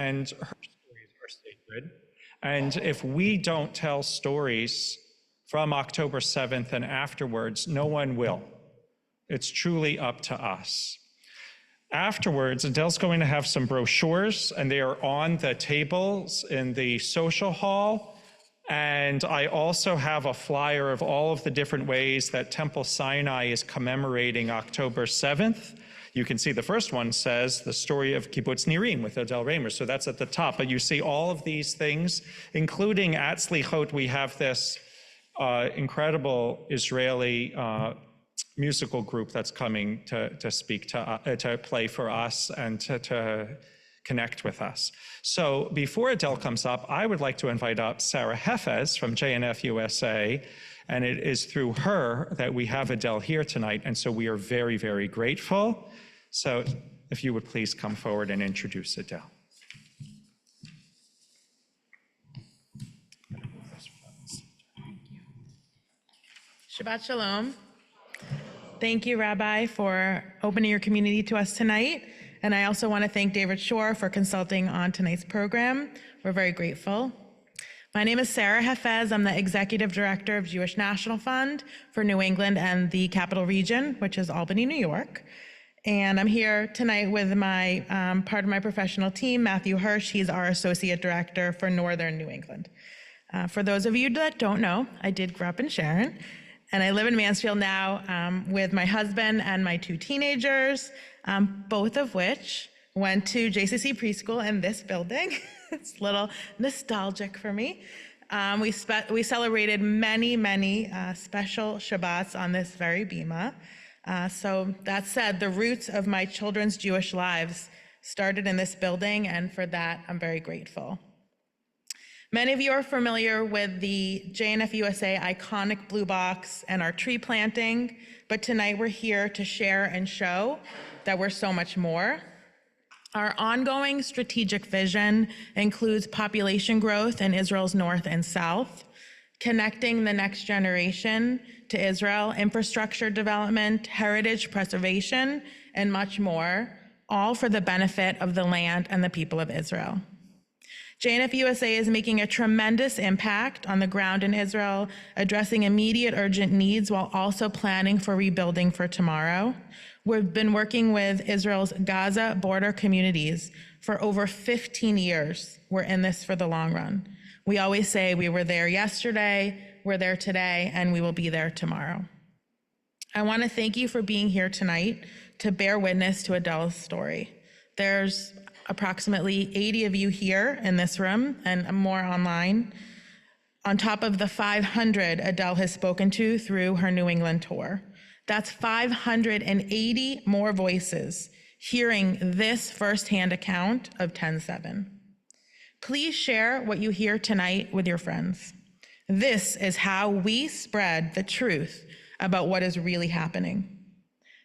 and her stories are sacred. And if we don't tell stories from October 7th and afterwards, no one will. It's truly up to us. Afterwards, Adele's going to have some brochures, and they are on the tables in the social hall. And I also have a flyer of all of the different ways that Temple Sinai is commemorating October 7th. You can see the first one says the story of Kibbutz Nirim with Adele Raemer, so that's at the top. But you see all of these things, including at Slichot, we have this incredible Israeli musical group that's coming to speak to play for us and to connect with us. So before Adele comes up, I would like to invite up Sarah Hefez from JNF USA, and it is through her that we have Adele here tonight, and so we are very, very grateful. So if you would please come forward and introduce Adele. Shabbat Shalom. Thank you, Rabbi, for opening your community to us tonight. And I also want to thank David Shore for consulting on tonight's program. We're very grateful. My name is Sarah Hefez. I'm the Executive Director of Jewish National Fund for New England and the Capital Region, which is Albany, New York. And I'm here tonight with my part of my professional team, Matthew Hirsch. He's our Associate Director for Northern New England. For those of you that don't know, I did grow up in Sharon. And I live in Mansfield now with my husband and my 2 teenagers, both of which went to JCC preschool in this building. It's a little nostalgic for me. We celebrated many, many special Shabbats on this very bima. So that said, the roots of my children's Jewish lives started in this building, and for that, I'm very grateful. Many of you are familiar with the JNF USA iconic blue box and our tree planting, but tonight we're here to share and show that we're so much more. Our ongoing strategic vision includes population growth in Israel's north and south, connecting the next generation to Israel, infrastructure development, heritage preservation, and much more, all for the benefit of the land and the people of Israel. JNF USA is making a tremendous impact on the ground in Israel, addressing immediate urgent needs while also planning for rebuilding for tomorrow. We've been working with Israel's Gaza border communities for over 15 years. We're in this for the long run. We always say we were there yesterday, we're there today, and we will be there tomorrow. I want to thank you for being here tonight to bear witness to Adele's story. There's approximately 80 of you here in this room and more online, on top of the 500 Adele has spoken to through her New England tour. That's 580 more voices hearing this firsthand account of 10/7. Please share what you hear tonight with your friends. This is how we spread the truth about what is really happening.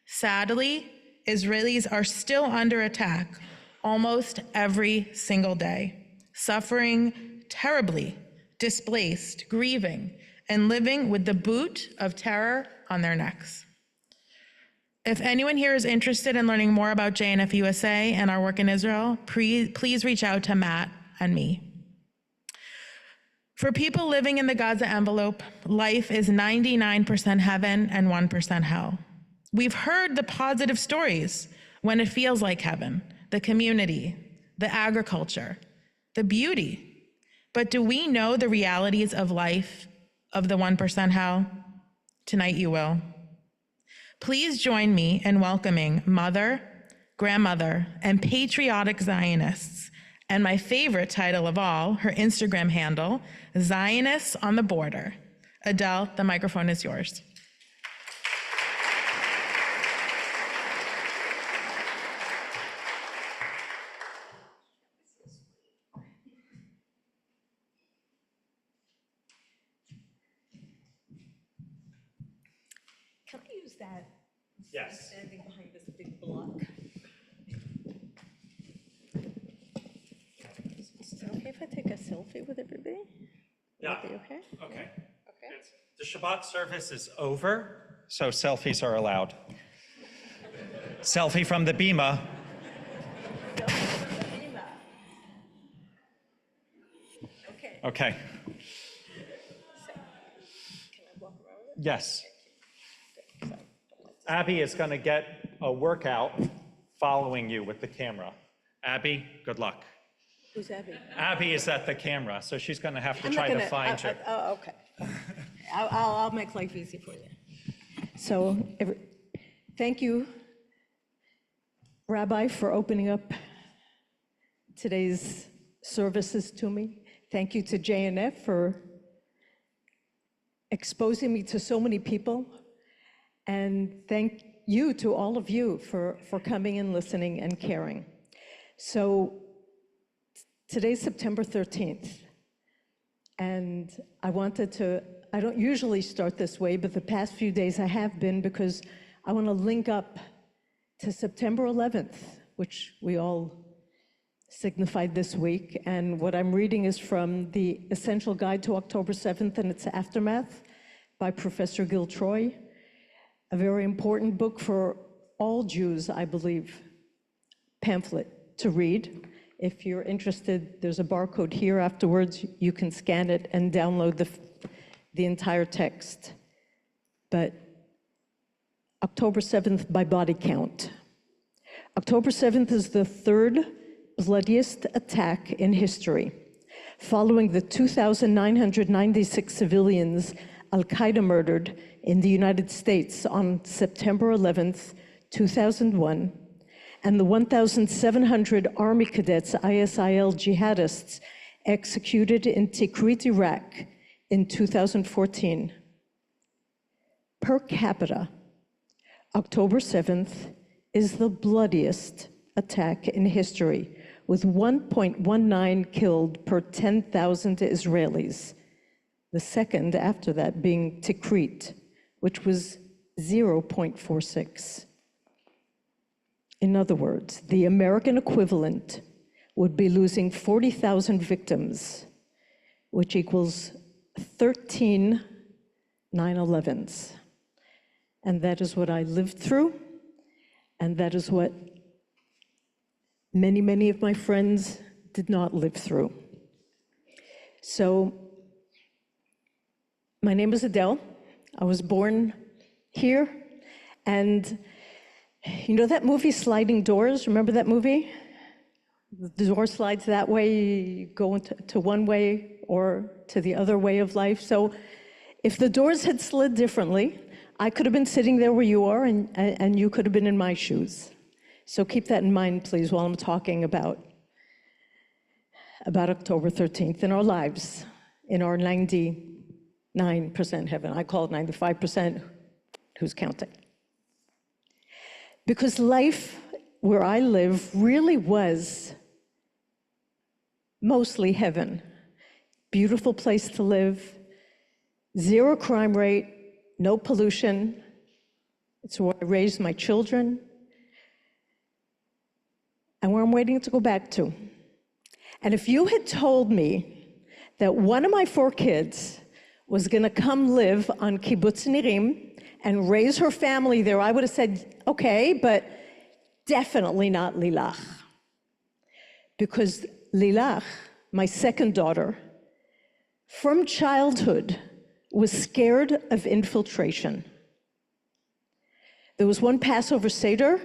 Sadly, Israelis are still under attack almost every single day, suffering terribly, displaced, grieving, and living with the boot of terror on their necks. If anyone here is interested in learning more about JNF USA and our work in Israel, please reach out to Matt and me. For people living in the Gaza envelope, life is 99% heaven and 1% hell. We've heard the positive stories when it feels like heaven, the community, the agriculture, the beauty. But do we know the realities of life of the 1% hell? Tonight you will. Please join me in welcoming mother, grandmother, and patriotic Zionists, and my favorite title of all, her Instagram handle, Zionists on the Border. Adele, the microphone is yours. Can I use that? Yes. Standing behind this big block. Is it okay if I take a selfie with everybody? Yeah. Are they okay? Okay. Okay. The Shabbat service is over, so selfies are allowed. Selfie from the bima. Okay. Can I walk around with Yes. it? Abby is going to get a workout following you with the camera. Abby, good luck. Who's Abby? Abby is at the camera, so she's going to have to I'm try not to gonna- find you. Oh, okay. I'll make life easy for you. So, thank you, Rabbi, for opening up today's services to me. Thank you to JNF for exposing me to so many people. And thank you to all of you for coming and listening and caring. So today's September 13th, and I don't usually start this way, but the past few days I have been, because I want to link up to September 11th, which we all signified this week. And what I'm reading is from the Essential Guide to October 7th and its Aftermath by Professor Gil Troy, a very important book for all Jews, I believe, pamphlet to read. If you're interested, there's a barcode here afterwards. You can scan it and download the entire text. But October 7th by body count. October 7th is the third bloodiest attack in history, following the 2,996 civilians Al-Qaeda murdered in the United States on September 11th, 2001, and the 1,700 Army cadets, ISIL jihadists, executed in Tikrit, Iraq in 2014. Per capita, October 7th is the bloodiest attack in history, with 1.19 killed per 10,000 Israelis. The second after that being Tikrit, which was 0.46. In other words, the American equivalent would be losing 40,000 victims, which equals 13 9/11s. And that is what I lived through, and that is what many, many of my friends did not live through. So, my name is Adele. I was born here, and you know that movie, Sliding Doors? Remember that movie? The door slides that way, you go into one way or to the other way of life. So if the doors had slid differently, I could have been sitting there where you are, and you could have been in my shoes. So keep that in mind, please, while I'm talking about October 13th in our lives, in our 99% heaven. I call it 95%. Who's counting? Because life where I live really was mostly heaven. Beautiful place to live, zero crime rate, no pollution. It's where I raised my children, and where I'm waiting to go back to. And if you had told me that one of my 4 kids was gonna come live on Kibbutz Nirim and raise her family there, I would have said, okay, but definitely not Lilach. Because Lilach, my second daughter, from childhood was scared of infiltration. There was one Passover Seder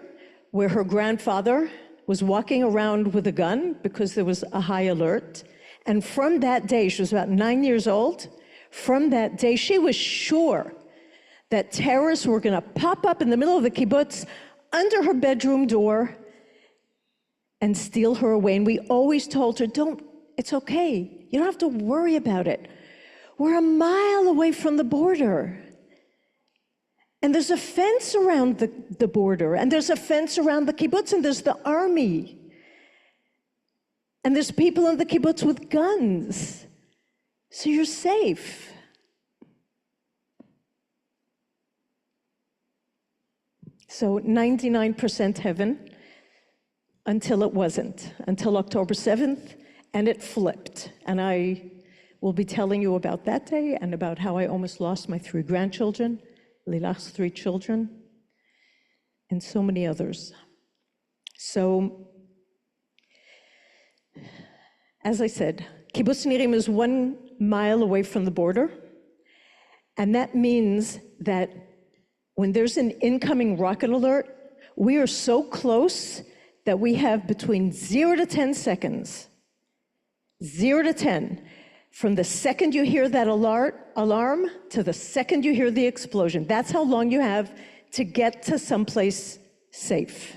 where her grandfather was walking around with a gun because there was a high alert. And from that day, she was about 9 years old, from that day, she was sure that terrorists were gonna pop up in the middle of the kibbutz under her bedroom door and steal her away. And we always told her, it's okay. You don't have to worry about it. We're a mile away from the border. And there's a fence around the border, and there's a fence around the kibbutz, and there's the army. And there's people in the kibbutz with guns. So you're safe. So 99% heaven until it wasn't, until October 7th, and it flipped. And I will be telling you about that day and about how I almost lost my 3 grandchildren, Lilach's 3 children, and so many others. So As I said, Kibbutz Nirim is 1 mile away from the border, and that means that when there's an incoming rocket alert, we are so close that we have between 0 to 10 seconds, 0 to 10, from the second you hear that alarm to the second you hear the explosion. That's how long you have to get to someplace safe.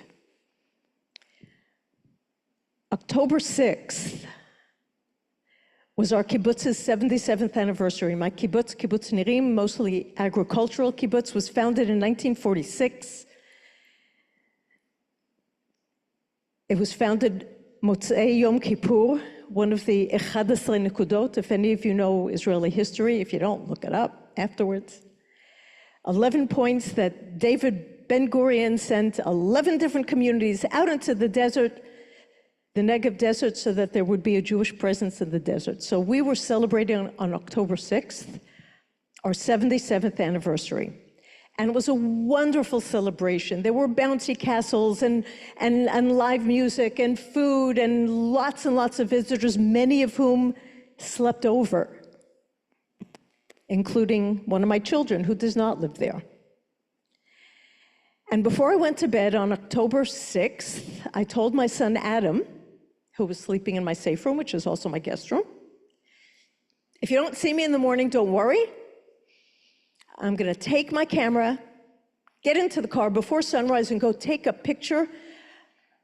October 6th was our kibbutz's 77th anniversary. My kibbutz, Kibbutz Nirim, mostly agricultural kibbutz, was founded in 1946. It was founded Motzei Yom Kippur, one of the 11 Nekudot, if any of you know Israeli history. If you don't, look it up afterwards. 11 points that David Ben-Gurion sent 11 different communities out into the desert, the Negev desert, so that there would be a Jewish presence in the desert. So we were celebrating on October 6th, our 77th anniversary. And it was a wonderful celebration. There were bouncy castles and live music and food and lots of visitors, many of whom slept over, including one of my children who does not live there. And before I went to bed on October 6th, I told my son Adam, who was sleeping in my safe room, which is also my guest room, if you don't see me in the morning, don't worry. I'm gonna take my camera, get into the car before sunrise and go take a picture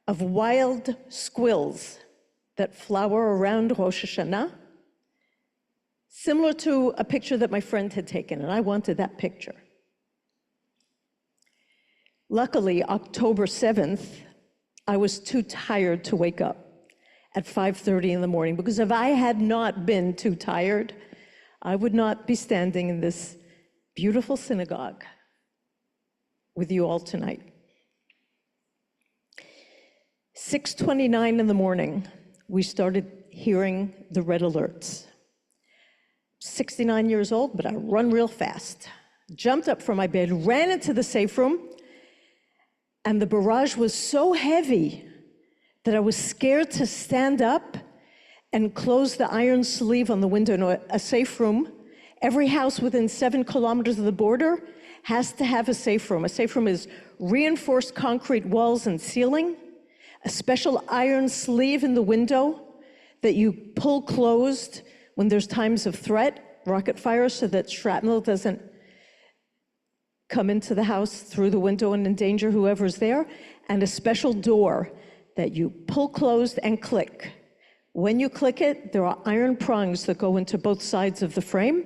of wild squills that flower around Rosh Hashanah, similar to a picture that my friend had taken, and I wanted that picture. Luckily, October 7th, I was too tired to wake up at 5:30 in the morning, because if I had not been too tired, I would not be standing in this beautiful synagogue with you all tonight. 6:29 in the morning, we started hearing the red alerts. 69 years old, but I run real fast. Jumped up from my bed, ran into the safe room, and the barrage was so heavy that I was scared to stand up and close the iron sleeve on the window in a safe room. Every house within 7 kilometers of the border has to have a safe room. A safe room is reinforced concrete walls and ceiling, a special iron sleeve in the window that you pull closed when there's times of threat, rocket fire, so that shrapnel doesn't come into the house through the window and endanger whoever's there, and a special door that you pull closed and click. When you click it, there are iron prongs that go into both sides of the frame,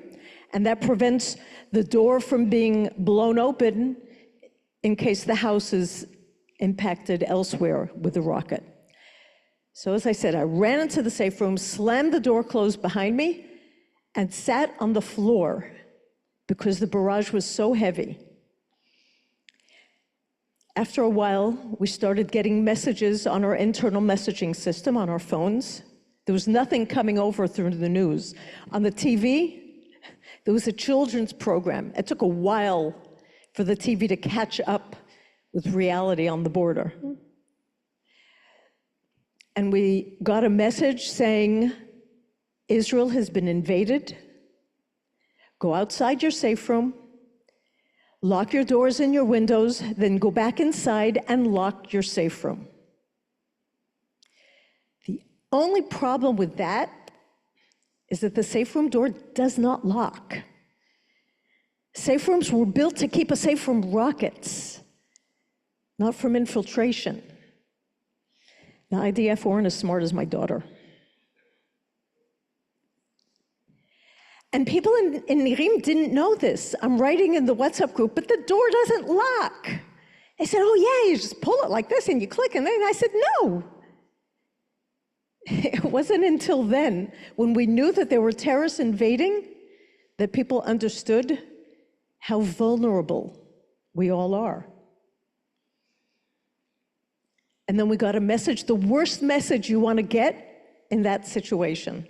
and that prevents the door from being blown open in case the house is impacted elsewhere with a rocket. So as I said, I ran into the safe room, slammed the door closed behind me, and sat on the floor because the barrage was so heavy. After a while, we started getting messages on our internal messaging system on our phones. There was nothing coming over through the news. On the TV, there was a children's program. It took a while for the TV to catch up with reality on the border. And we got a message saying, Israel has been invaded. Go outside your safe room, lock your doors and your windows, then go back inside and lock your safe room. The only problem with that is that the safe room door does not lock. Safe rooms were built to keep us safe from rockets, not from infiltration. The IDF weren't as smart as my daughter. And people in Nirim didn't know this. I'm writing in the WhatsApp group, but the door doesn't lock. They said, oh yeah, you just pull it like this and you click, and then I said, no. It wasn't until then, when we knew that there were terrorists invading, that people understood how vulnerable we all are. And then we got a message, the worst message you want to get in that situation.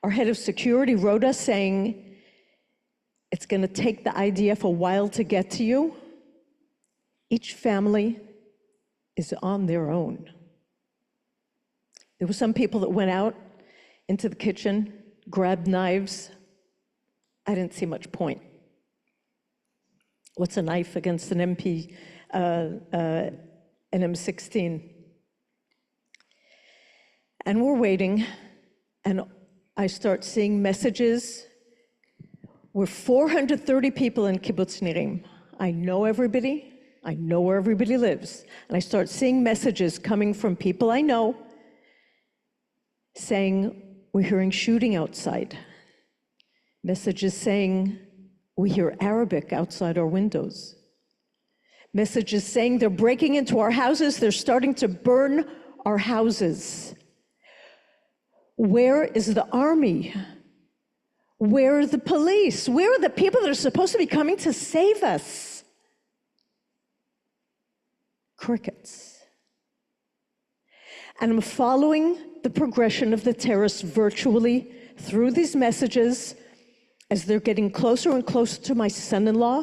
Our head of security wrote us saying, it's going to take the IDF a while to get to you. Each family is on their own. There were some people that went out into the kitchen, grabbed knives. I didn't see much point. What's a knife against an an M16? And we're waiting, and I start seeing messages. We're 430 people in Kibbutz Nirim. I know everybody. I know where everybody lives. And I start seeing messages coming from people I know saying, we're hearing shooting outside. Messages saying, we hear Arabic outside our windows. Messages saying they're breaking into our houses, they're starting to burn our houses. Where is the army? Where are the police? Where are the people that are supposed to be coming to save us? Crickets. And I'm following the progression of the terrorists virtually through these messages as they're getting closer and closer to my son-in-law,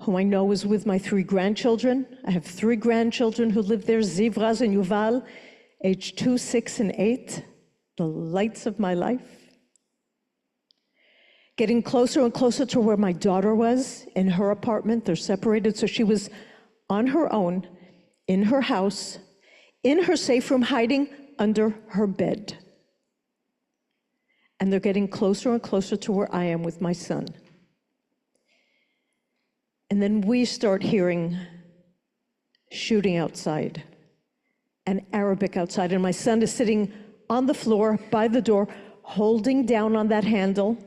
who I know is with my 3 grandchildren. I have 3 grandchildren who live there, Ziv, Raz, and Yuval, age 2, 6, and 8, the lights of my life. Getting closer and closer to where my daughter was in her apartment. They're separated, so she was on her own, in her house, in her safe room, hiding under her bed. And they're getting closer and closer to where I am with my son. And then we start hearing shooting outside and Arabic outside. And my son is sitting on the floor by the door, holding down on that handle.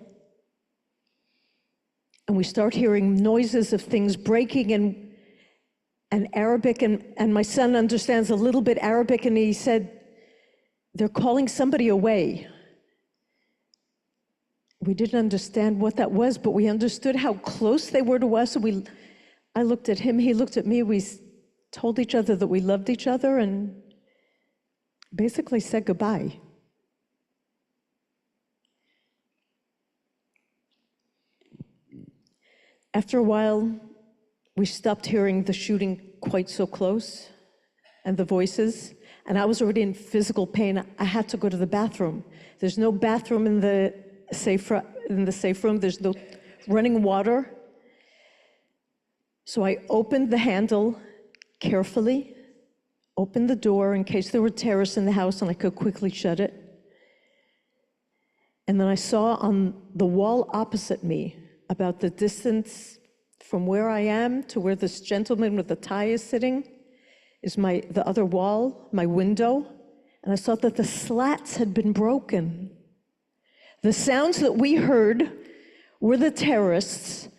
And we start hearing noises of things breaking and Arabic. And my son understands a little bit Arabic, and he said, they're calling somebody away. We didn't understand what that was, but we understood how close they were to us. I looked at him, he looked at me. We told each other that we loved each other and basically said goodbye. After a while, we stopped hearing the shooting quite so close and the voices, and I was already in physical pain. I had to go to the bathroom. There's no bathroom in the safe room. There's no running water. So I opened the handle carefully, opened the door in case there were terrorists in the house and I could quickly shut it. And then I saw on the wall opposite me, about the distance from where I am to where this gentleman with the tie is sitting, is the other wall, my window. And I saw that the slats had been broken. The sounds that we heard were the terrorists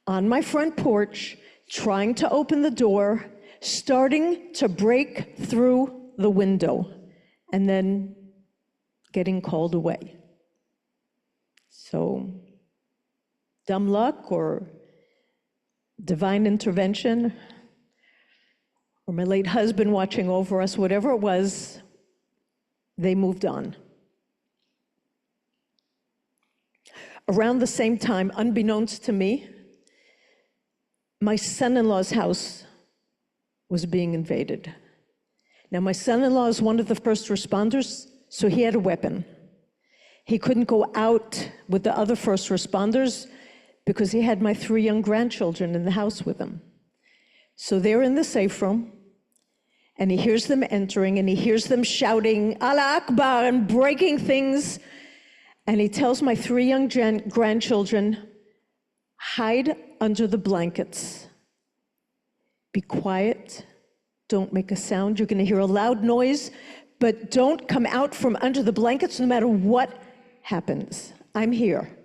on my front porch trying to open the door, starting to break through the window, and then getting called away. So, dumb luck or divine intervention, or my late husband watching over us, whatever it was, they moved on. Around the same time, unbeknownst to me, my son-in-law's house was being invaded. Now, my son-in-law is one of the first responders, so he had a weapon. He couldn't go out with the other first responders because he had my 3 young grandchildren in the house with him. So they're in the safe room, and he hears them entering, and he hears them shouting, Allah Akbar, and breaking things. And he tells my 3 young grandchildren, hide under the blankets. Be quiet, don't make a sound. You're gonna hear a loud noise, but don't come out from under the blankets no matter what happens. I'm here.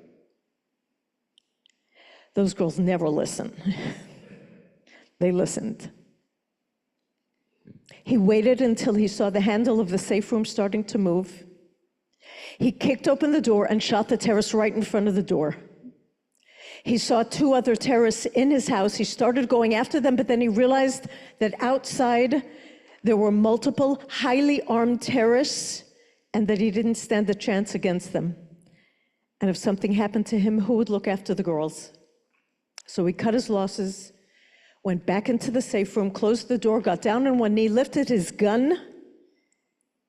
Those girls never listen. They listened. He waited until he saw the handle of the safe room starting to move. He kicked open the door and shot the terrorists right in front of the door. He saw 2 other terrorists in his house. He started going after them, but then he realized that outside there were multiple highly armed terrorists and that he didn't stand a chance against them. And if something happened to him, who would look after the girls? So he cut his losses, went back into the safe room, closed the door, got down on one knee, lifted his gun,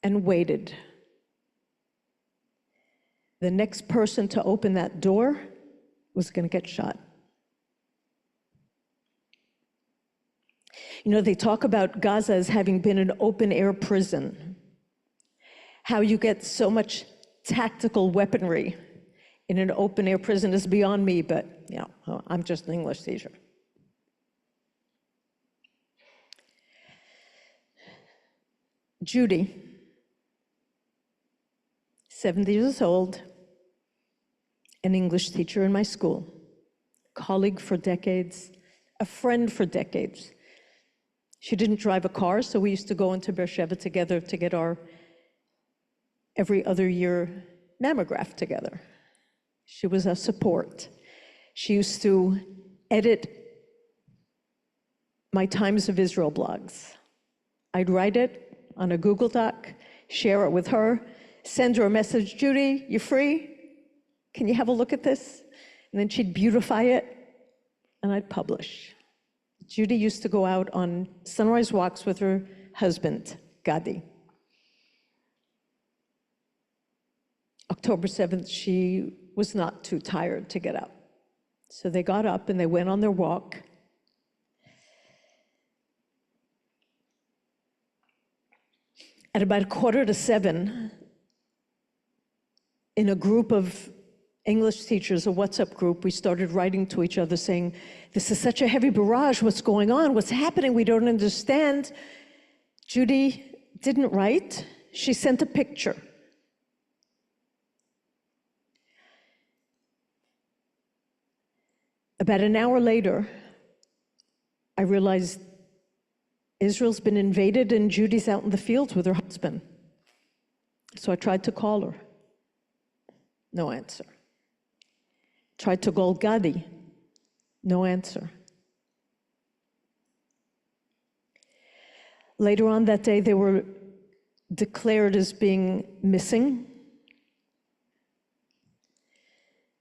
and waited. The next person to open that door was going to get shot. You know, they talk about Gaza as having been an open-air prison. How you get so much tactical weaponry in an open-air prison is beyond me, but, you know, I'm just an English teacher. Judy, 70 years old, an English teacher in my school, colleague for decades, a friend for decades. She didn't drive a car, so we used to go into Beersheba together to get our every other year mammograph together. She was our support. She used to edit my Times of Israel blogs. I'd write it on a Google Doc, share it with her, send her a message, Judy, you free? Can you have a look at this? And then she'd beautify it, and I'd publish. Judy used to go out on sunrise walks with her husband, Gadi. October 7th, she was not too tired to get up. So they got up and they went on their walk. At about 6:45, in a group of English teachers, a WhatsApp group, we started writing to each other saying, this is such a heavy barrage, what's going on, what's happening, we don't understand. Judy didn't write, she sent a picture. About an hour later, I realized Israel's been invaded and Judy's out in the fields with her husband. So I tried to call her. No answer. Tried to call Gadi. No answer. Later on that day, they were declared as being missing,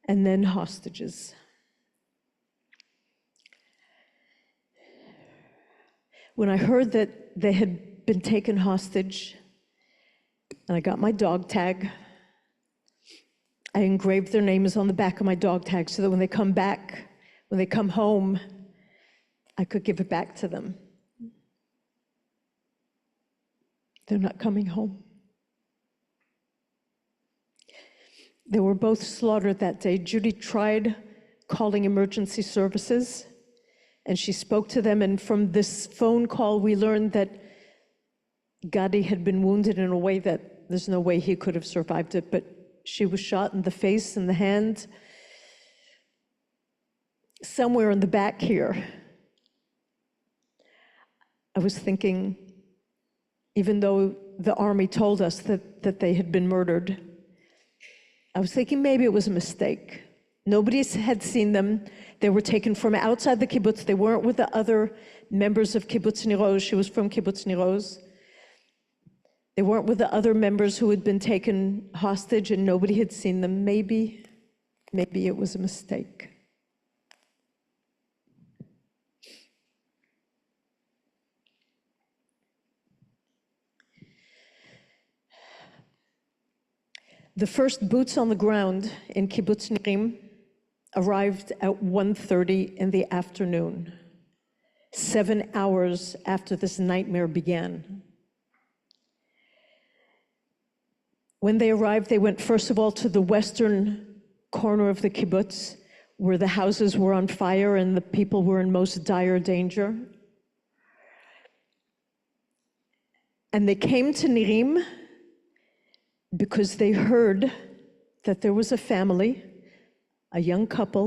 and then hostages. When I heard that they had been taken hostage, and I got my dog tag, I engraved their names on the back of my dog tag so that when they come back, when they come home, I could give it back to them. They're not coming home. They were both slaughtered that day. Judy tried calling emergency services, and she spoke to them, and from this phone call, we learned that Gadi had been wounded in a way that there's no way he could have survived it, but she was shot in the face and the hand, somewhere in the back here. I was thinking, even though the army told us that they had been murdered, I was thinking maybe it was a mistake. Nobody had seen them. They were taken from outside the kibbutz. They weren't with the other members of Kibbutz Niroz. She was from Kibbutz Niroz. They weren't with the other members who had been taken hostage, and nobody had seen them. Maybe it was a mistake. The first boots on the ground in Kibbutz Nirim arrived at 1:30 in the afternoon, 7 hours after this nightmare began. When they arrived, they went first of all to the western corner of the kibbutz, where the houses were on fire and the people were in most dire danger. And they came to Nirim because they heard that there was a family, a young couple,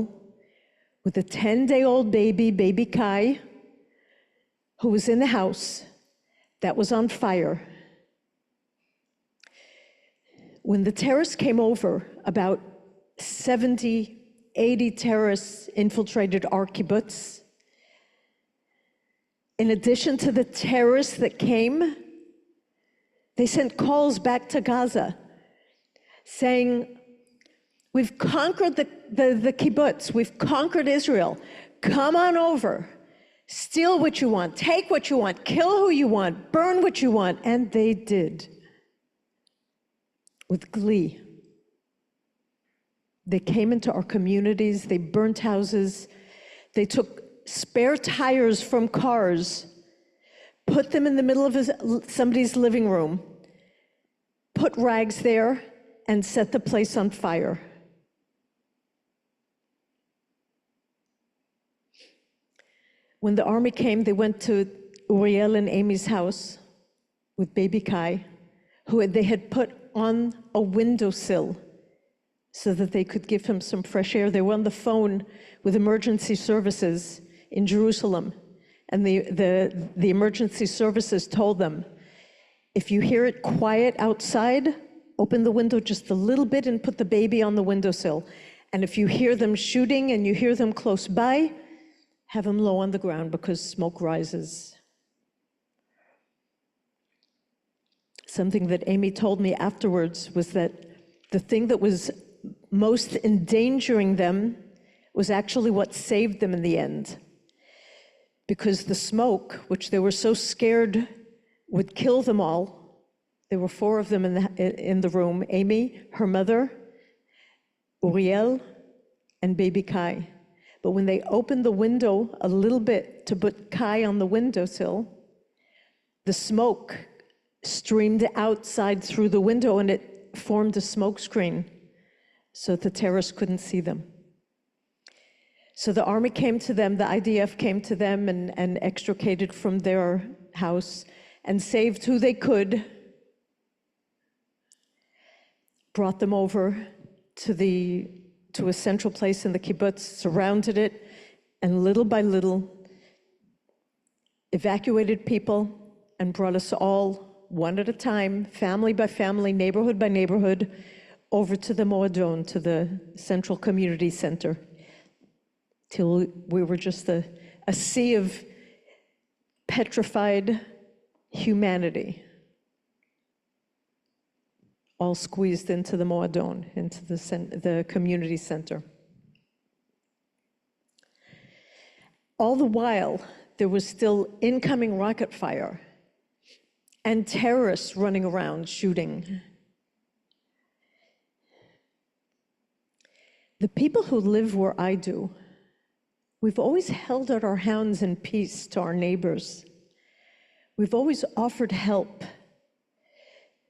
with a 10-day-old baby, baby Kai, who was in the house that was on fire. When the terrorists came over, about 70, 80 terrorists infiltrated our kibbutz. In addition to the terrorists that came, they sent calls back to Gaza saying, we've conquered the kibbutz, we've conquered Israel, come on over, steal what you want, take what you want, kill who you want, burn what you want, and they did. with glee. They came into our communities, they burnt houses, they took spare tires from cars, put them in the middle of somebody's living room, put rags there, and set the place on fire. When the army came, they went to Uriel and Amy's house with baby Kai, who they had put on a windowsill so that they could give him some fresh air. They were on the phone with emergency services in Jerusalem, and the emergency services told them, if you hear it quiet outside, open the window just a little bit and put the baby on the windowsill. And if you hear them shooting and you hear them close by, have them low on the ground because smoke rises. Something that Amy told me afterwards was that the thing that was most endangering them was actually what saved them in the end. Because the smoke, which they were so scared would kill them all, there were 4 of them in the room, Amy, her mother, Uriel, and baby Kai. But when they opened the window a little bit to put Kai on the windowsill, the smoke streamed outside through the window and it formed a smoke screen so that the terrorists couldn't see them. So the army came to them, the IDF came to them and extricated from their house and saved who they could, brought them over to a central place in the kibbutz, surrounded it, and little by little evacuated people and brought us all, one at a time, family by family, neighborhood by neighborhood, over to the Moadon, to the Central Community Center, till we were just a sea of petrified humanity, all squeezed into the Moadon, into the community center. All the while, there was still incoming rocket fire and terrorists running around shooting. The people who live where I do, we've always held out our hands in peace to our neighbors. We've always offered help.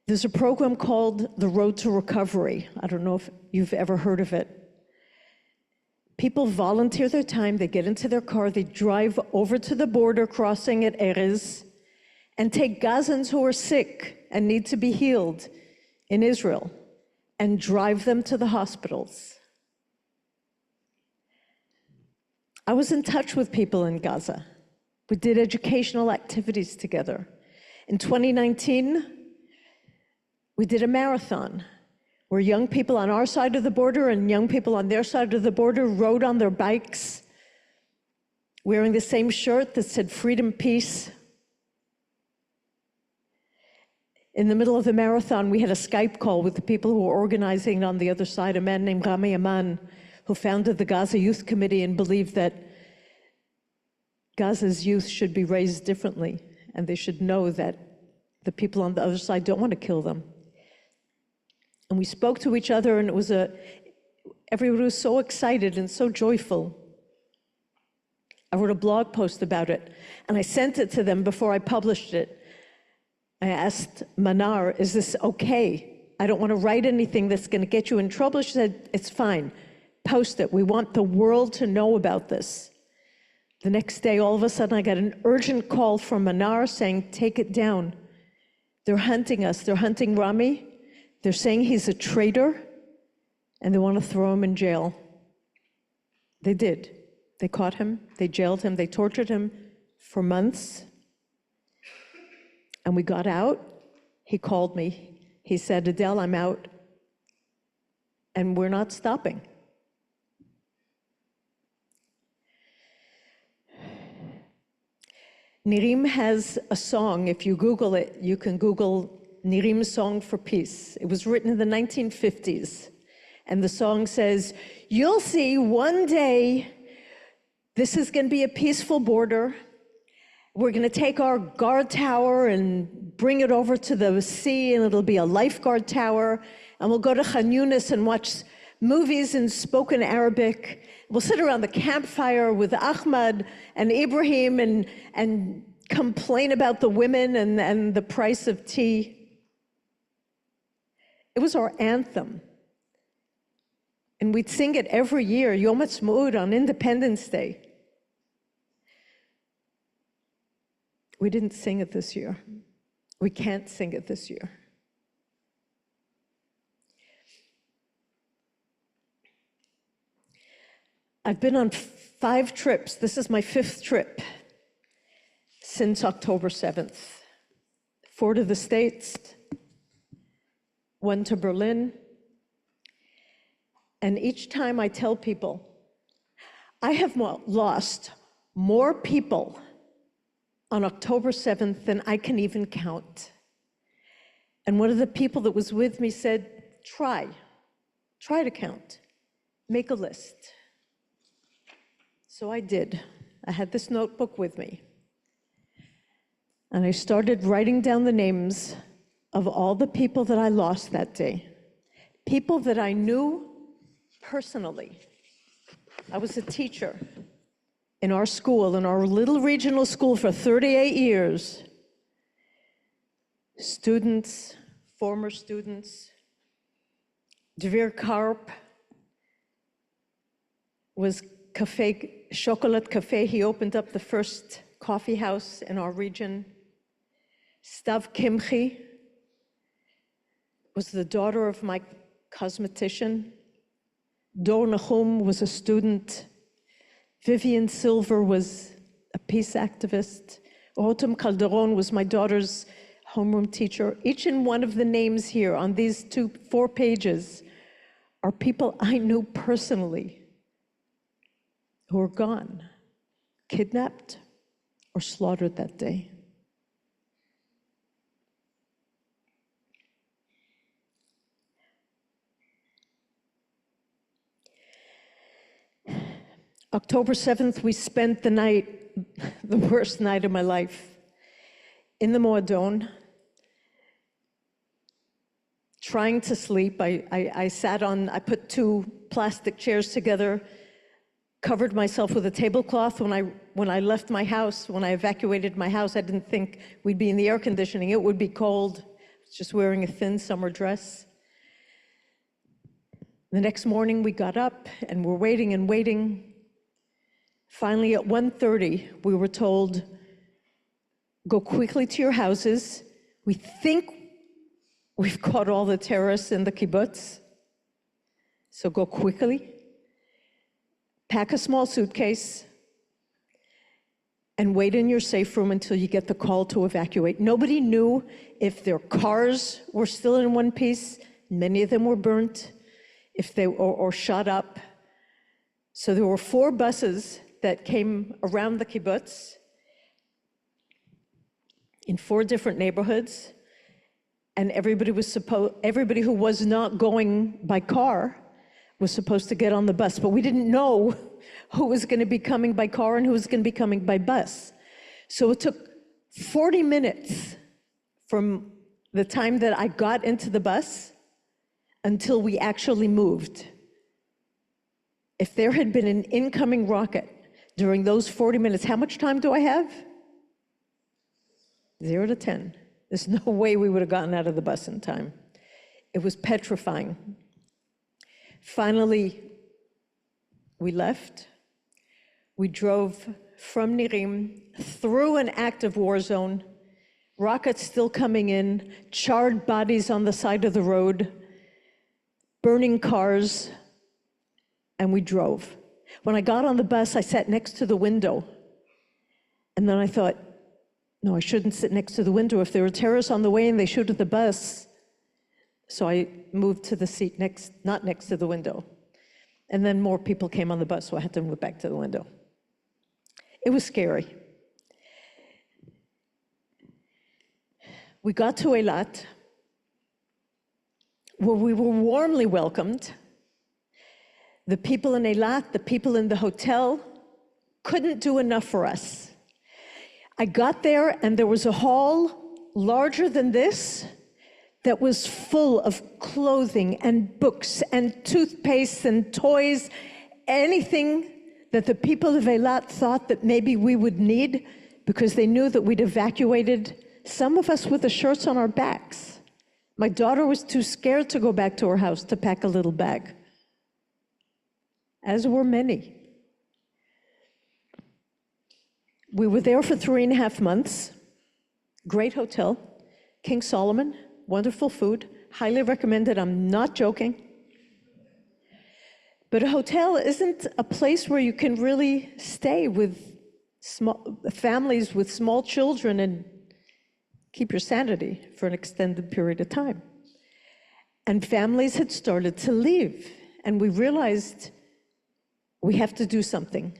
There's a program called The Road to Recovery. I don't know if you've ever heard of it. People volunteer their time, they get into their car, they drive over to the border crossing at Erez, and take Gazans who are sick and need to be healed in Israel and drive them to the hospitals. I was in touch with people in Gaza. We did educational activities together. In 2019, we did a marathon where young people on our side of the border and young people on their side of the border rode on their bikes, wearing the same shirt that said freedom, peace. In the middle of the marathon, we had a Skype call with the people who were organizing on the other side, a man named Rami Aman, who founded the Gaza Youth Committee and believed that Gaza's youth should be raised differently, and they should know that the people on the other side don't want to kill them. And we spoke to each other, and everybody was so excited and so joyful. I wrote a blog post about it, and I sent it to them before I published it. I asked Manar, is this okay? I don't want to write anything that's going to get you in trouble. She said, it's fine. Post it. We want the world to know about this. The next day, all of a sudden, I got an urgent call from Manar saying, take it down. They're hunting us. They're hunting Rami. They're saying he's a traitor, and they want to throw him in jail. They did. They caught him. They jailed him. They tortured him for months. And we got out. He called me. He said, Adele, I'm out. And we're not stopping. Nirim has a song. If you Google it, you can Google Nirim's Song for Peace. It was written in the 1950s. And the song says, you'll see one day this is going to be a peaceful border. We're going to take our guard tower and bring it over to the sea, and it'll be a lifeguard tower. and we'll go to Khan Yunis and watch movies in spoken Arabic. We'll sit around the campfire with Ahmad and Ibrahim and complain about the women and the price of tea. It was our anthem. And we'd sing it every year, Yom Ha'atzmaut, on Independence Day. We didn't sing it this year. We can't sing it this year. I've been on 5 trips. This is my 5th trip since October 7th. 4 to the States, 1 to Berlin. And each time I tell people, I have lost more people on October 7th than I can even count. And one of the people that was with me said, try to count, make a list. So I did. I had this notebook with me. And I started writing down the names of all the people that I lost that day. People that I knew personally. I was a teacher in our school, in our little regional school for 38 years. Students, former students. Dvir Karp was Chocolate Cafe. He opened up the first coffee house in our region. Stav Kimchi was the daughter of my cosmetician. Dor Nahum was a student. Vivian Silver was a peace activist. Rotem Calderon was my daughter's homeroom teacher. Each and one of the names here on these 4 pages are people I knew personally who are gone, kidnapped, or slaughtered that day. October 7th, we spent the night, the worst night of my life, in the Moadon, trying to sleep. I put 2 plastic chairs together, covered myself with a tablecloth. When I left my house, when I evacuated my house, I didn't think we'd be in the air conditioning. It would be cold. I was just wearing a thin summer dress. The next morning, we got up and we're waiting and waiting. Finally, at 1:30, we were told, go quickly to your houses. We think we've caught all the terrorists in the kibbutz, so go quickly. Pack a small suitcase and wait in your safe room until you get the call to evacuate. Nobody knew if their cars were still in one piece. Many of them were burnt, if they or shot up. So there were 4 buses that came around the kibbutz in 4 different neighborhoods, and everybody who was not going by car was supposed to get on the bus, but we didn't know who was going to be coming by car and who was going to be coming by bus. So it took 40 minutes from the time that I got into the bus until we actually moved. If there had been an incoming rocket during those 40 minutes, how much time do I have? 0 to 10. There's no way we would have gotten out of the bus in time. It was petrifying. Finally, we left. We drove from Nirim through an active war zone, rockets still coming in, charred bodies on the side of the road, burning cars, and we drove. When I got on the bus, I sat next to the window. And then I thought, no, I shouldn't sit next to the window. If there were terrorists on the way and they shoot at the bus. So I moved to the seat not next to the window. And then more people came on the bus, so I had to move back to the window. It was scary. We got to Eilat, where we were warmly welcomed. The people in Eilat, the people in the hotel, couldn't do enough for us. I got there and there was a hall larger than this, that was full of clothing and books and toothpaste and toys, anything that the people of Eilat thought that maybe we would need, because they knew that we'd evacuated, some of us with the shirts on our backs. My daughter was too scared to go back to her house to pack a little bag, as were many. We were there for 3.5 months. Great hotel, King Solomon, wonderful food, highly recommended, I'm not joking. But a hotel isn't a place where you can really stay with families with small children and keep your sanity for an extended period of time. And families had started to leave, and we realized we have to do something.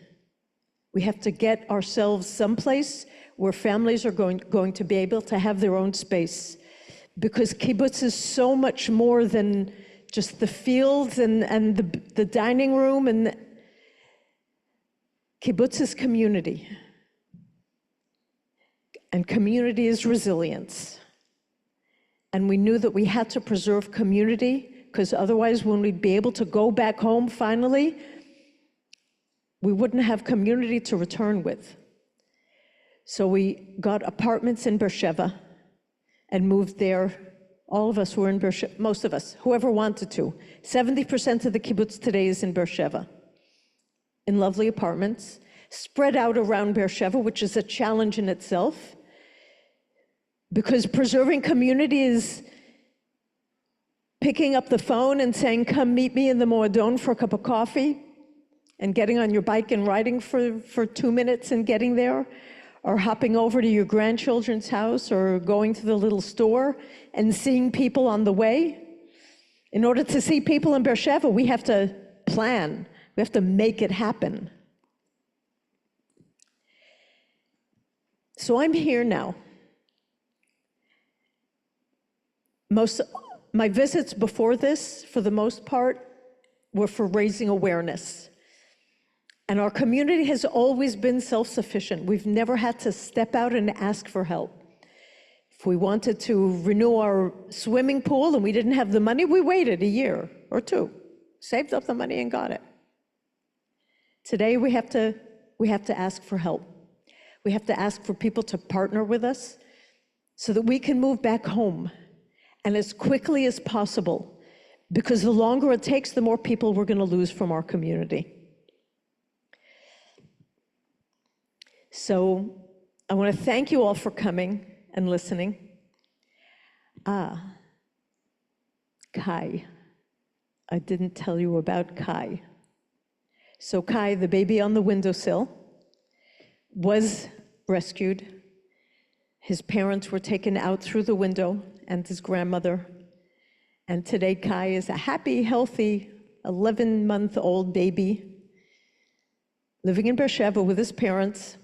We have to get ourselves someplace where families are going to be able to have their own space, because kibbutz is so much more than just the fields and the dining room, and kibbutz is community. And community is resilience. And we knew that we had to preserve community, because otherwise when we'd be able to go back home finally, we wouldn't have community to return with. So we got apartments in Beersheba and moved there. All of us were in Beersheba, most of us, whoever wanted to. 70% of the kibbutz today is in Beersheba, in lovely apartments, spread out around Beersheba, which is a challenge in itself, because preserving community is picking up the phone and saying, come meet me in the Moadon for a cup of coffee, and getting on your bike and riding for 2 minutes and getting there, or hopping over to your grandchildren's house, or going to the little store and seeing people on the way. In order to see people in Beersheba, we have to plan. We have to make it happen. So I'm here now. My visits before this, for the most part, were for raising awareness. And our community has always been self-sufficient. We've never had to step out and ask for help. If we wanted to renew our swimming pool and we didn't have the money, we waited a year or two, saved up the money and got it. Today we have to ask for help. We have to ask for people to partner with us so that we can move back home, and as quickly as possible, because the longer it takes, the more people we're going to lose from our community. So I want to thank you all for coming and listening. Kai. I didn't tell you about Kai. So Kai, the baby on the windowsill, was rescued. His parents were taken out through the window, and his grandmother. And today Kai is a happy, healthy, 11-month-old baby living in Beersheba with his parents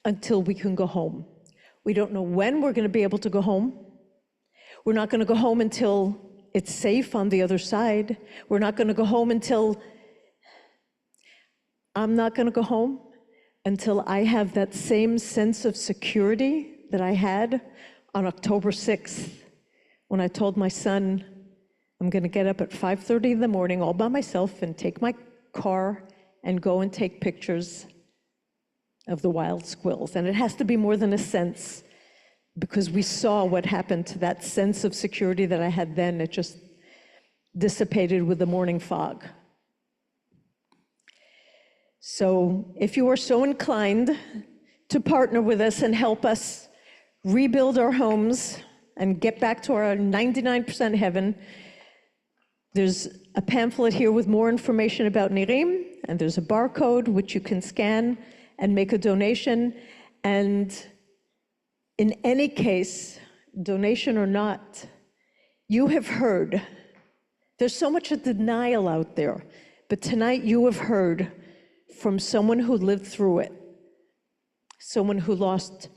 until we can go home. We don't know when we're going to be able to go home. We're not going to go home until it's safe on the other side. We're not going to go home until, I'm not going to go home until I have that same sense of security that I had on October 6th, when I told my son, I'm going to get up at 5:30 in the morning all by myself and take my car and go and take pictures of the wild squirrels. And it has to be more than a sense, because we saw what happened to that sense of security that I had then. It just dissipated with the morning fog. So if you are so inclined to partner with us and help us rebuild our homes and get back to our 99% heaven, there's a pamphlet here with more information about Nirim, and there's a barcode which you can scan and make a donation. And in any case, donation or not, you have heard. There's so much denial out there, but tonight you have heard from someone who lived through it, someone who lost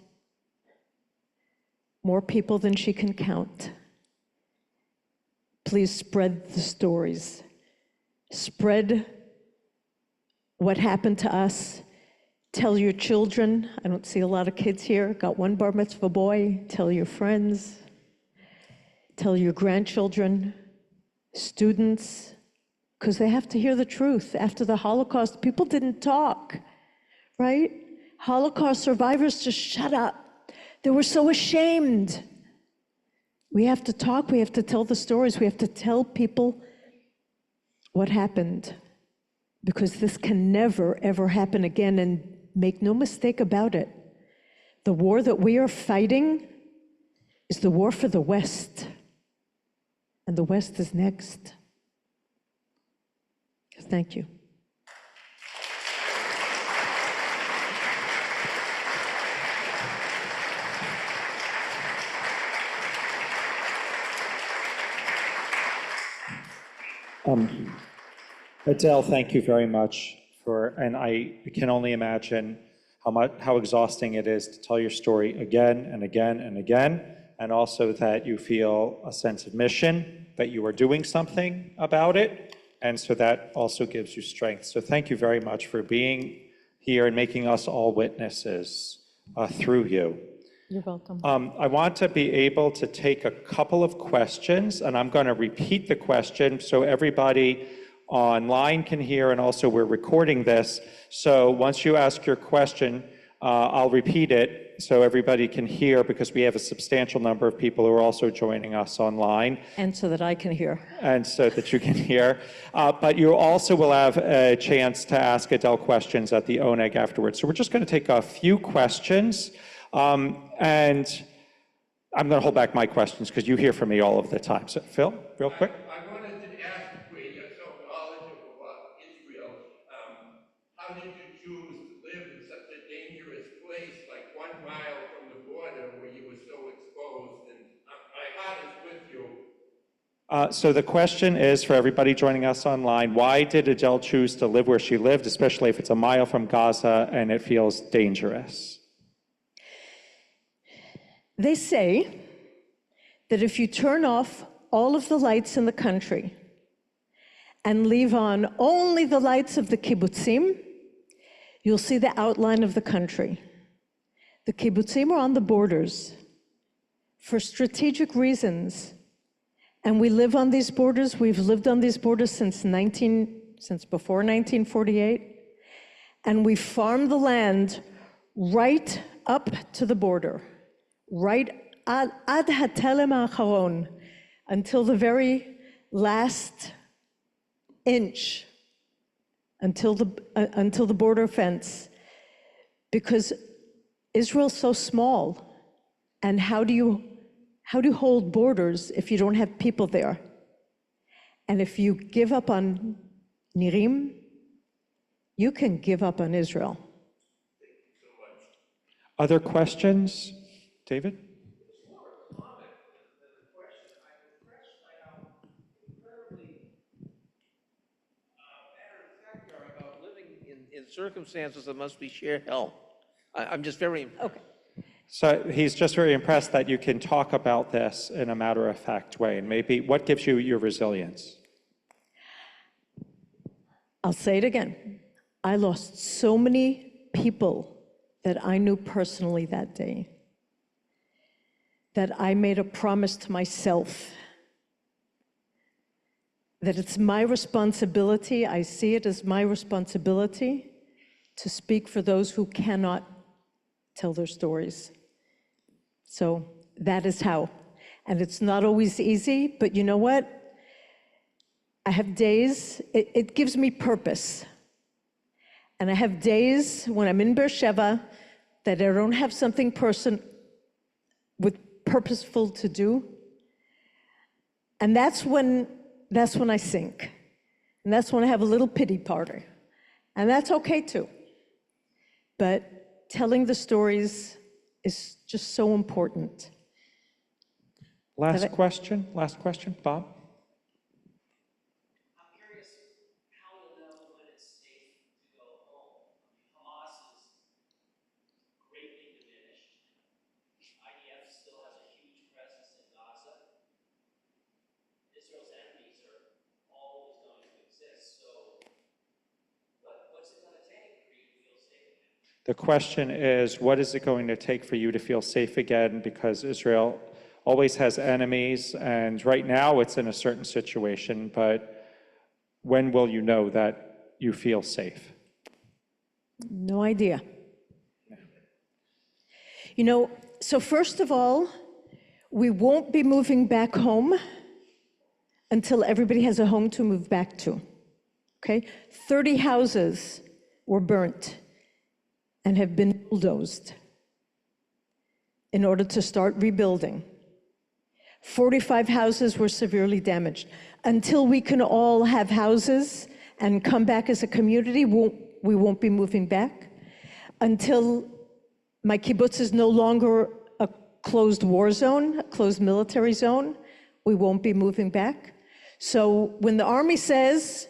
more people than she can count. Please spread the stories. Spread what happened to us. Tell your children. I don't see a lot of kids here. Got one bar mitzvah boy. Tell your friends. tell your grandchildren, students, because they have to hear the truth. After the Holocaust, people didn't talk, right? Holocaust survivors just shut up. They were so ashamed. We have to talk, we have to tell the stories, we have to tell people what happened, because this can never, ever happen again, and make no mistake about it. The war that we are fighting is the war for the West, and the West is next. Thank you. Adele, thank you very much and I can only imagine how exhausting it is to tell your story again and again and again, and also that you feel a sense of mission, that you are doing something about it, and so that also gives you strength. So thank you very much for being here and making us all witnesses through you. You're welcome. I want to be able to take a couple of questions, and I'm going to repeat the question so everybody online can hear, and also we're recording this. So once you ask your question, I'll repeat it so everybody can hear, because we have a substantial number of people who are also joining us online. And so that I can hear. And so that you can hear. But you also will have a chance to ask Adele questions at the ONEG afterwards. So we're just going to take a few questions. And I'm going to hold back my questions because you hear from me all of the time. So Phil, real quick. I wanted to ask, where you're so knowledgeable about Israel, how did you choose to live in such a dangerous place, like 1 mile from the border, where you were so exposed? And my heart is with you. So the question is, for everybody joining us online, why did Adele choose to live where she lived, especially if it's a mile from Gaza and it feels dangerous? They say that if you turn off all of the lights in the country and leave on only the lights of the kibbutzim, you'll see the outline of the country. The kibbutzim are on the borders for strategic reasons, and we live on these borders. We've lived on these borders since before 1948, and we farm the land right up to the border. Right ad hatelem ha'acharon, until the very last inch, until the border fence, because Israel's so small, and how do you hold borders if you don't have people there? And if you give up on Nirim, you can give up on Israel. Thank you so much. Other questions? David? It's more a comment than a question. I'm impressed by how incredibly matter of fact you are about living in circumstances that must be sheer hell. I'm just very impressed. Okay. So he's just very impressed that you can talk about this in a matter-of-fact way. And maybe what gives you your resilience? I'll say it again. I lost so many people that I knew personally that day, that I made a promise to myself that it's my responsibility, I see it as my responsibility to speak for those who cannot tell their stories. So that is how. And it's not always easy, but you know what? I have days, it gives me purpose. And I have days when I'm in Beersheba that I don't have something purposeful to do. And that's when I sink. And that's when I have a little pity party. And that's okay too. But telling the stories is just so important. Last question, Bob? I'm curious how you'll know when it's safe to go home. Hamas is greatly diminished. IDF still has a huge presence in Gaza. Israel's enemies are always going to exist. So what's it going to take for you to feel safe again? The question is, what is it going to take for you to feel safe again? Because Israel always has enemies, and right now it's in a certain situation, but when will you know that you feel safe? No idea. You know, so first of all, we won't be moving back home until everybody has a home to move back to, okay? 30 houses were burnt and have been bulldozed in order to start rebuilding. 45 houses were severely damaged. Until we can all have houses and come back as a community, we won't be moving back. Until my kibbutz is no longer a closed war zone, a closed military zone, we won't be moving back. So when the army says,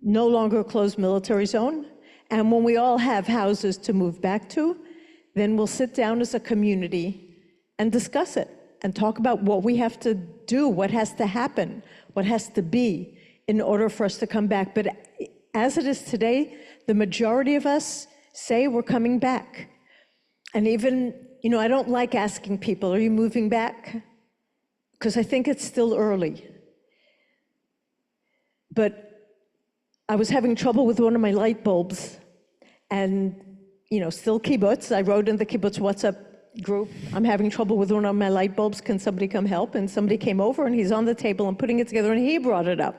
no longer a closed military zone, and when we all have houses to move back to, then we'll sit down as a community and discuss it and talk about what we have to do, what has to happen, what has to be in order for us to come back. But as it is today, the majority of us say we're coming back. And even, you know, I don't like asking people, are you moving back? Because I think it's still early. But I was having trouble with one of my light bulbs, and, you know, still kibbutz. I wrote in the kibbutz WhatsApp group, I'm having trouble with one of my light bulbs, can somebody come help? And somebody came over, and he's on the table and putting it together, and he brought it up.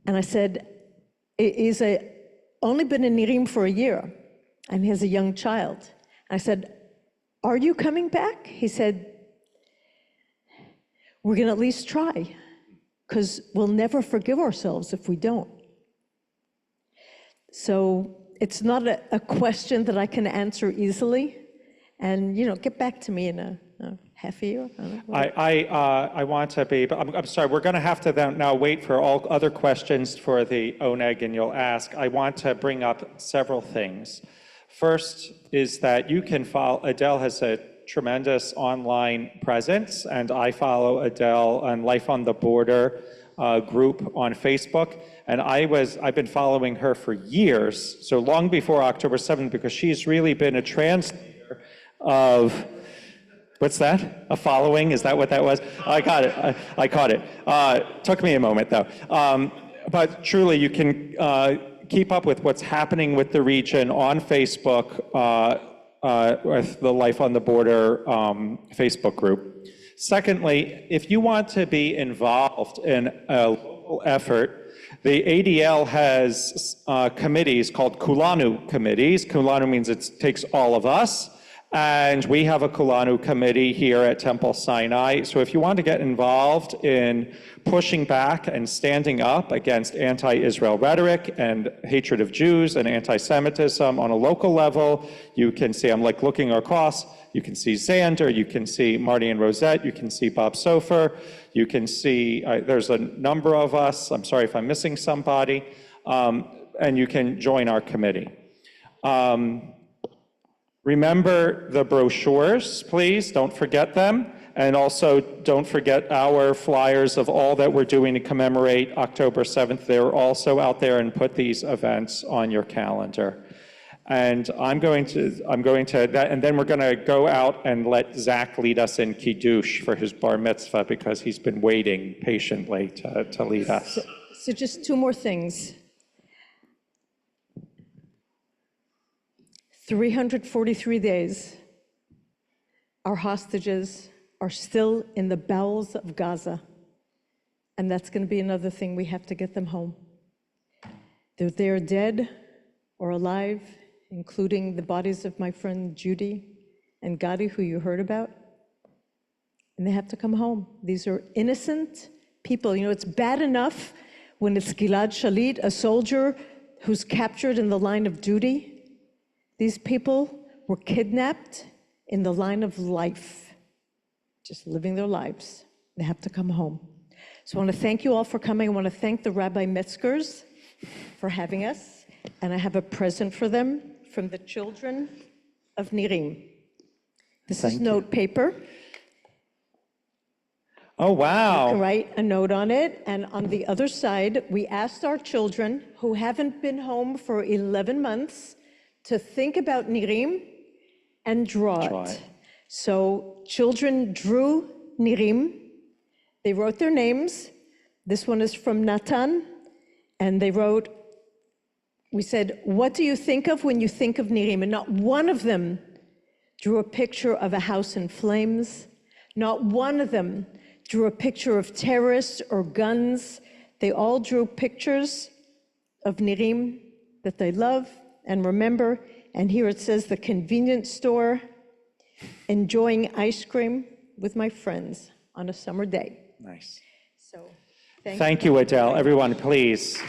And I said, he's only been in Nirim for a year, and he has a young child. I said, are you coming back? He said, we're gonna at least try, because we'll never forgive ourselves if we don't. So it's not a question that I can answer easily. And, you know, get back to me in a half a year. I want to be, but I'm sorry, we're going to have to then now wait for all other questions for the ONEG, and you'll ask. I want to bring up several things. First is that you can follow, Adele has a tremendous online presence, and I follow Adele on Life on the Border group on Facebook, and I've been following her for years, so long before October 7th, because she's really been a translator of, what's that? A following? Is that what that was? I got it. I caught it. Took me a moment, though. But truly, you can keep up with what's happening with the region on Facebook with the Life on the Border Facebook group. Secondly, if you want to be involved in a local effort, the ADL has committees called Kulanu committees. Kulanu means it takes all of us. And we have a Kulanu committee here at Temple Sinai. So if you want to get involved in pushing back and standing up against anti-Israel rhetoric and hatred of Jews and anti-Semitism on a local level, you can see, I'm like looking across, you can see Xander, you can see Marty and Rosette, you can see Bob Sofer, you can see, there's a number of us, I'm sorry if I'm missing somebody, and you can join our committee. Remember the brochures, please, don't forget them. And also don't forget our flyers of all that we're doing to commemorate October 7th. They're also out there, and put these events on your calendar. And and then we're gonna go out and let Zach lead us in Kiddush for his bar mitzvah, because he's been waiting patiently to lead us. So just two more things. 343 days, our hostages are still in the bowels of Gaza. And that's going to be another thing, we have to get them home. They're dead or alive, including the bodies of my friend Judy and Gadi, who you heard about. And they have to come home. These are innocent people. You know, it's bad enough when it's Gilad Shalit, a soldier who's captured in the line of duty. These people were kidnapped in the line of life, just living their lives. They have to come home. So I want to thank you all for coming. I want to thank the Rabbi Metzgers for having us. And I have a present for them from the children of Nirim. This is note paper. Oh, You wow. can write a note on it. And on the other side, we asked our children who haven't been home for 11 months to think about Nirim and draw it. So children drew Nirim. They wrote their names. This one is from Natan. And they wrote, we said, what do you think of when you think of Nirim? And not one of them drew a picture of a house in flames. Not one of them drew a picture of terrorists or guns. They all drew pictures of Nirim that they love and remember. And here it says, the convenience store, enjoying ice cream with my friends on a summer day. Nice. So Thank you, Adele. Everyone, please.